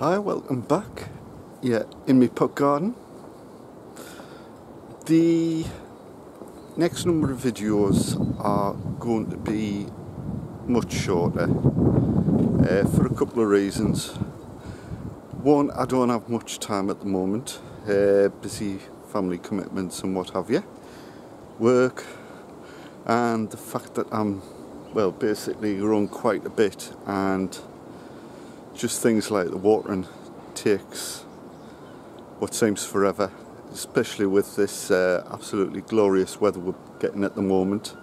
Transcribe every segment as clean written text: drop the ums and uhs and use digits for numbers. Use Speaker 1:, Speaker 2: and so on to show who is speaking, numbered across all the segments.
Speaker 1: Hi, welcome back. Yeah, in my pot garden. The next number of videos are going to be much shorter for a couple of reasons. One, I don't have much time at the moment, busy family commitments and what have you, work, and the fact that I'm, well, basically grown quite a bit, and just things like the watering takes what seems forever, especially with this absolutely glorious weather we're getting at the moment.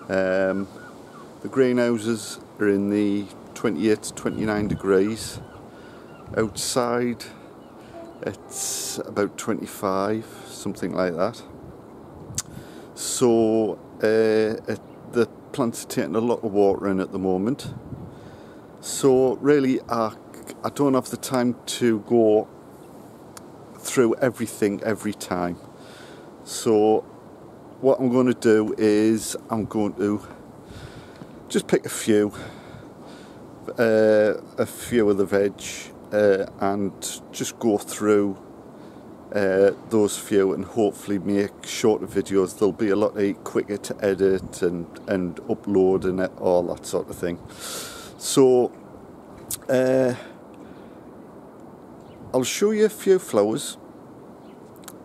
Speaker 1: The greenhouses are in the 28 to 29 degrees. Outside it's about 25, something like that. So the plants are taking a lot of water in at the moment. So really I don't have the time to go through everything every time. So what I'm going to do is I'm going to just pick a few of the veg and just go through those few and hopefully make shorter videos. They'll be a lot quicker to edit and upload and all that sort of thing. So I'll show you a few flowers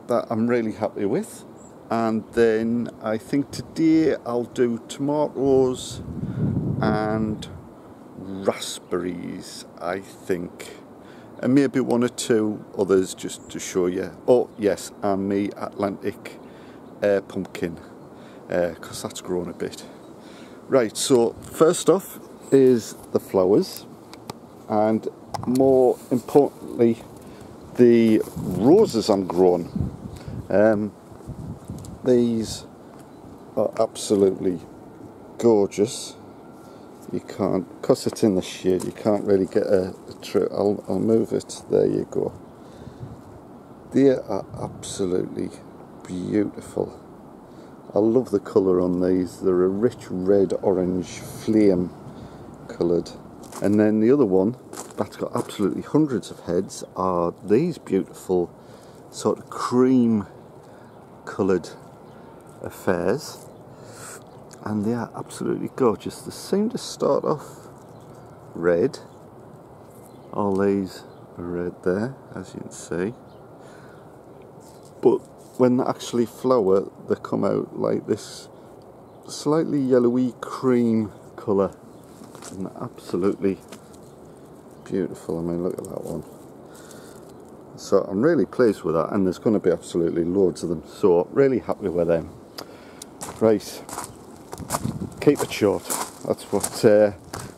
Speaker 1: that I'm really happy with, and then I think today I'll do tomatoes and raspberries, I think, and maybe one or two others just to show you. Oh yes, and me Atlantic pumpkin, because that's grown a bit. Right, so first off is the flowers, and more importantly the roses I'm growing. These are absolutely gorgeous. You can't, because it's in the shade, you can't really get a true. I'll move it. There you go. They are absolutely beautiful. I love the colour on these. They're a rich red orange flame coloured. And then the other one that's got absolutely hundreds of heads are these beautiful sort of cream coloured affairs, and they are absolutely gorgeous. They seem to start off red. All these are red there, as you can see, but when they actually flower they come out like this slightly yellowy cream colour, and they're absolutely beautiful. I mean, look at that one. So I'm really pleased with that, and there's going to be absolutely loads of them, so really happy with them. Right, keep it short, that's what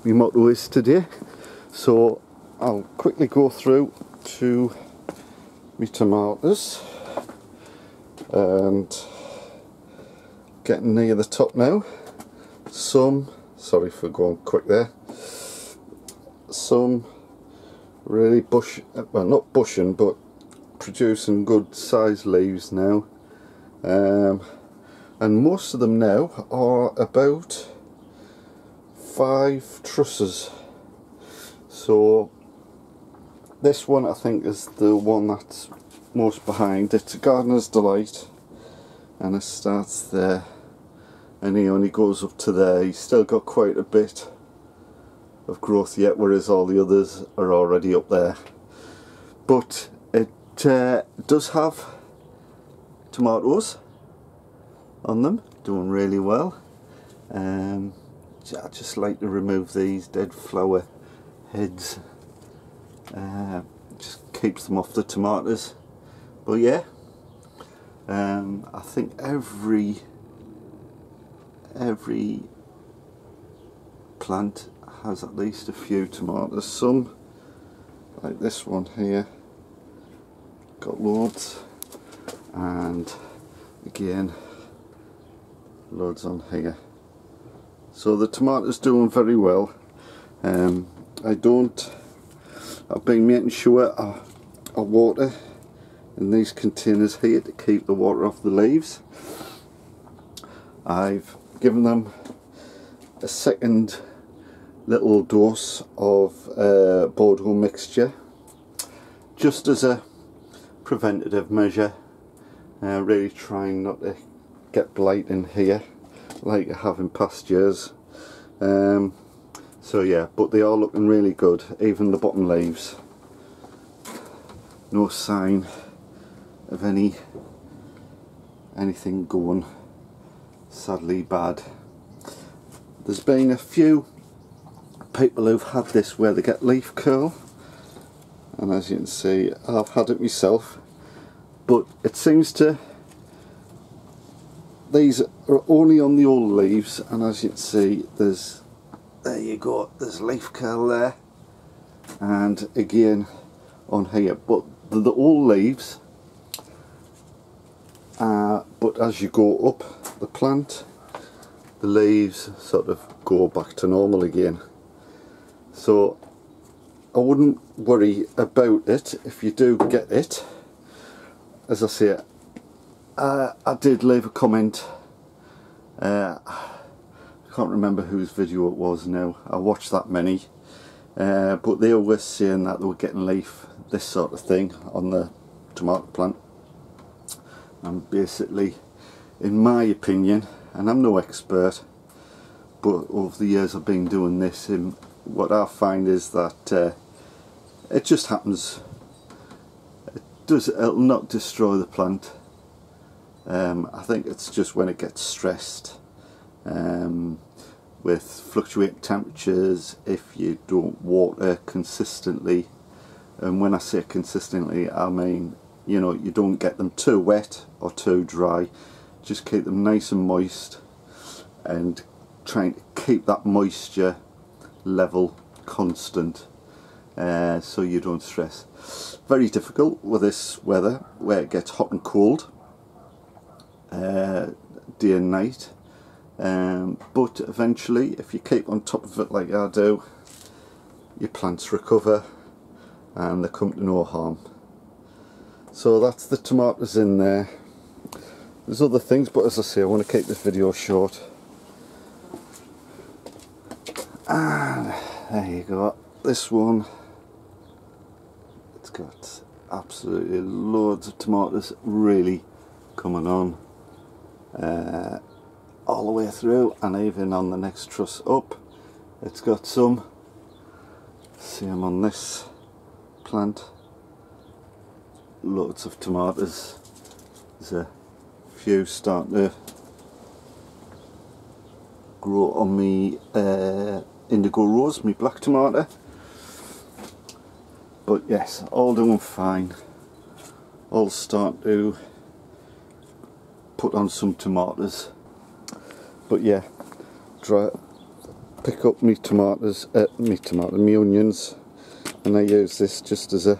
Speaker 1: my motto is today. So I'll quickly go through to my tomatoes, and getting near the top now. Some, sorry for going quick there, some really well, not bushing, but producing good sized leaves now, and most of them now are about 5 trusses. So this one I think is the one that's most behind. It's a gardener's delight, and it starts there and he only goes up to there. He's still got quite a bit of growth yet, whereas all the others are already up there. But it does have tomatoes on them, doing really well. I just like to remove these dead flower heads, just keeps them off the tomatoes. But yeah, I think every plant has at least a few tomatoes. Some, like this one here, got loads, and again loads on here. So the tomatoes doing very well. I've been making sure I water in these containers here to keep the water off the leaves. I've given them a second little dose of Bordeaux mixture just as a preventative measure, really trying not to get blight in here like I have in past years. So yeah, but they are looking really good, even the bottom leaves. No sign of anything going sadly bad. There's been a few people who've had this where they get leaf curl, and as you can see I've had it myself, but it seems to, these are only on the old leaves, and as you can see there you go, there's leaf curl there, and again on here, but the old leaves, but as you go up the plant, the leaves sort of go back to normal again. So I wouldn't worry about it if you do get it. As I say, I did leave a comment, I can't remember whose video it was now, I watched that many, but they were saying that they were getting leaf, this sort of thing, on the tomato plant. And basically, in my opinion, and I'm no expert, but over the years I've been doing this, and what I find is that it just happens. It'll not destroy the plant. I think it's just when it gets stressed, with fluctuating temperatures, if you don't water consistently, and when I say consistently I mean, you know, you don't get them too wet or too dry, just keep them nice and moist, and trying to keep that moisture level constant, so you don't stress. Very difficult with this weather where it gets hot and cold day and night, but eventually if you keep on top of it like I do, your plants recover and they come to no harm. So that's the tomatoes in there. There's other things, but as I say, I want to keep this video short. And there you go, this one, it's got absolutely loads of tomatoes really coming on, all the way through, and even on the next truss up it's got some. See them on this plant, loads of tomatoes. There's a few starting to grow on me indigo rose, me black tomato. But yes, all doing fine. All starting to put on some tomatoes. But yeah, pick up me tomatoes, me onions, and I use this just as a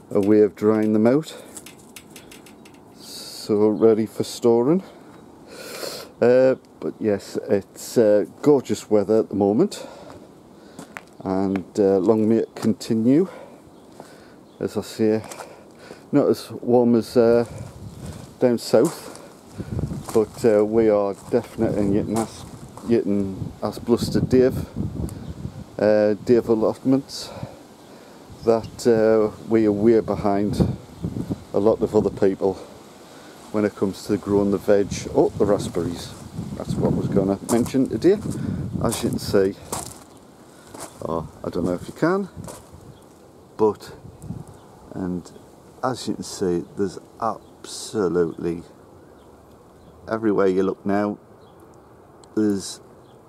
Speaker 1: way of drying them out, so ready for storing. But yes, it's gorgeous weather at the moment, and long may it continue. As I say, not as warm as down south, but we are definitely getting as bluster Dave allotments, that we are way behind a lot of other people when it comes to growing the veg. Oh, the raspberries, that's what I was going to mention today. As you can see, oh, I don't know if you can, but, and as you can see, there's absolutely, everywhere you look now, there's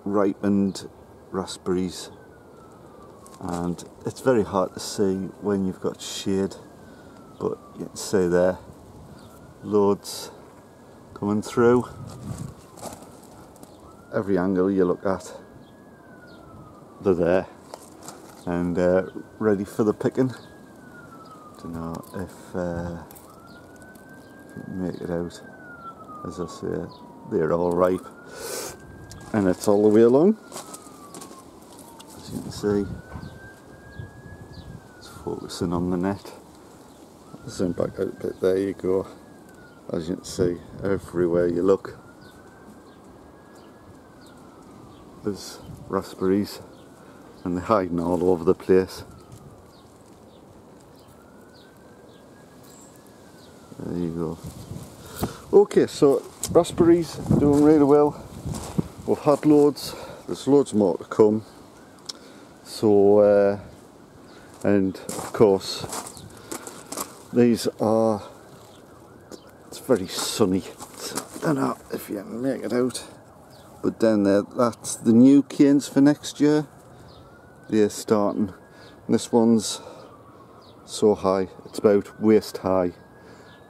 Speaker 1: ripened raspberries, and it's very hard to see when you've got shade, but you can see there, loads coming through. Every angle you look at, they're there, and ready for the picking. Don't know if you can make it out. As I say, they're all ripe, and it's all the way along. As you can see, it's focusing on the net. Zoom back out a bit, there you go. As you can see, everywhere you look, there's raspberries, and they're hiding all over the place. There you go. Okay, so raspberries doing really well. We've had loads, there's loads more to come. So, and of course, these are, it's very sunny. So I don't know if you can make it out, but down there, that's the new canes for next year. They're starting. And this one's so high, it's about waist high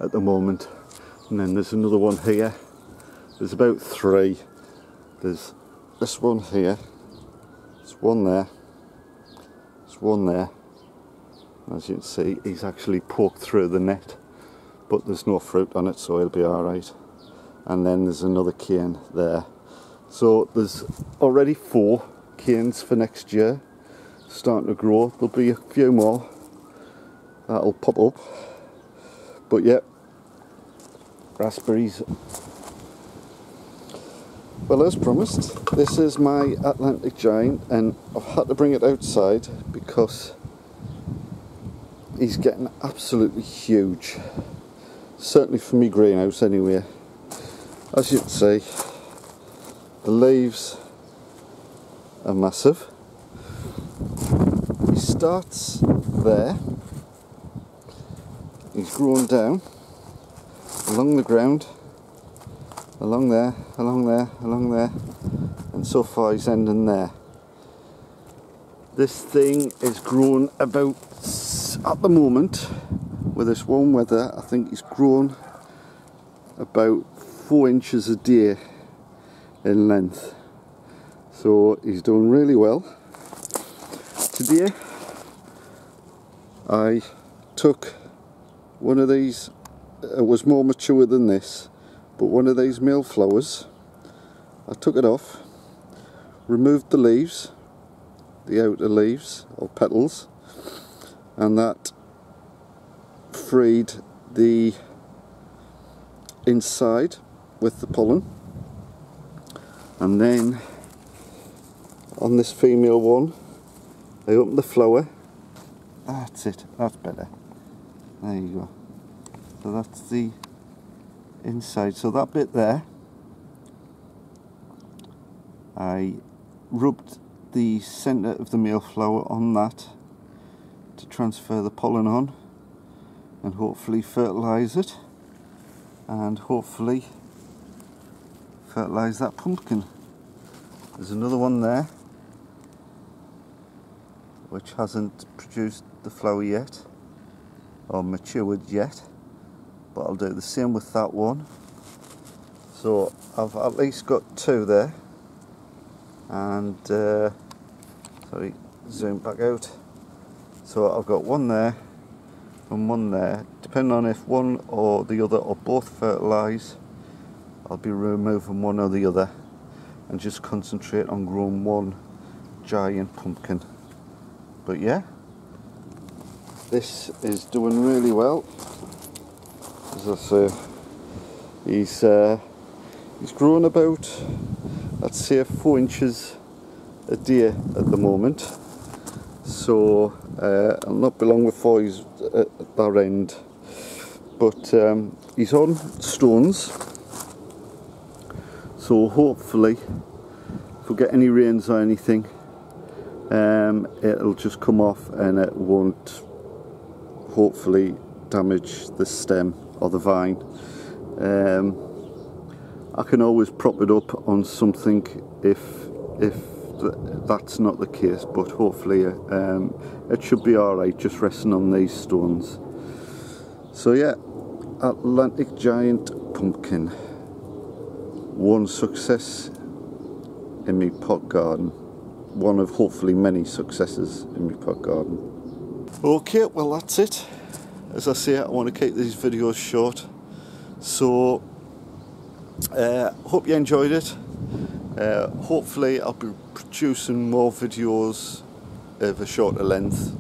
Speaker 1: at the moment. And then there's another one here. There's about 3. There's this one here. There's one there. There's one there. As you can see, he's actually poked through the net, but there's no fruit on it, so he'll be alright. And then there's another cane there. So there's already 4 canes for next year starting to grow. There'll be a few more that'll pop up. But yeah, raspberries. Well, as promised, this is my Atlantic Giant, and I've had to bring it outside because he's getting absolutely huge. Certainly for me greenhouse anyway. As you can see, the leaves are massive. He starts there. He's grown down along the ground, along there, along there, along there, and so far he's ending there. This thing is grown about, at the moment, with this warm weather, I think he's grown about 4 inches a day in length. So he's doing really well. Today I took one of these, it was more mature than this, but one of these male flowers, I took it off, removed the leaves, the outer leaves or petals, and that freed the inside with the pollen. And then on this female one, I opened the flower. That's it, that's better. There you go. So that's the inside. So that bit there, I rubbed the centre of the male flower on that to transfer the pollen on and hopefully fertilise it, and hopefully fertilise that pumpkin. There's another one there which hasn't produced the flower yet or matured yet, but I'll do the same with that one. So I've at least got 2 there, and sorry, zoom back out. So I've got 1 there and 1 there. Depending on if one or the other or both fertilise, I'll be removing one or the other and just concentrate on growing one giant pumpkin. But yeah, this is doing really well. As I say, he's growing about, let's say, 4 inches a day at the moment. So it'll not be long before he's at that end. But he's on stones, so hopefully if we get any rains or anything, it'll just come off and it won't hopefully damage the stem or the vine. I can always prop it up on something if that's not the case, but hopefully it should be alright just resting on these stones. So yeah, Atlantic Giant pumpkin, one success in my pot garden, one of hopefully many successes in my pot garden. Okay, well that's it. As I say, I want to keep these videos short, so hope you enjoyed it. Hopefully I'll be producing more videos of a shorter length,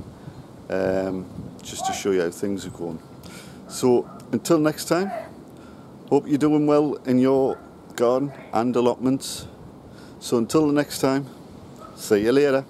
Speaker 1: just to show you how things are going. So until next time, hope you're doing well in your garden and allotments. So until the next time, see you later.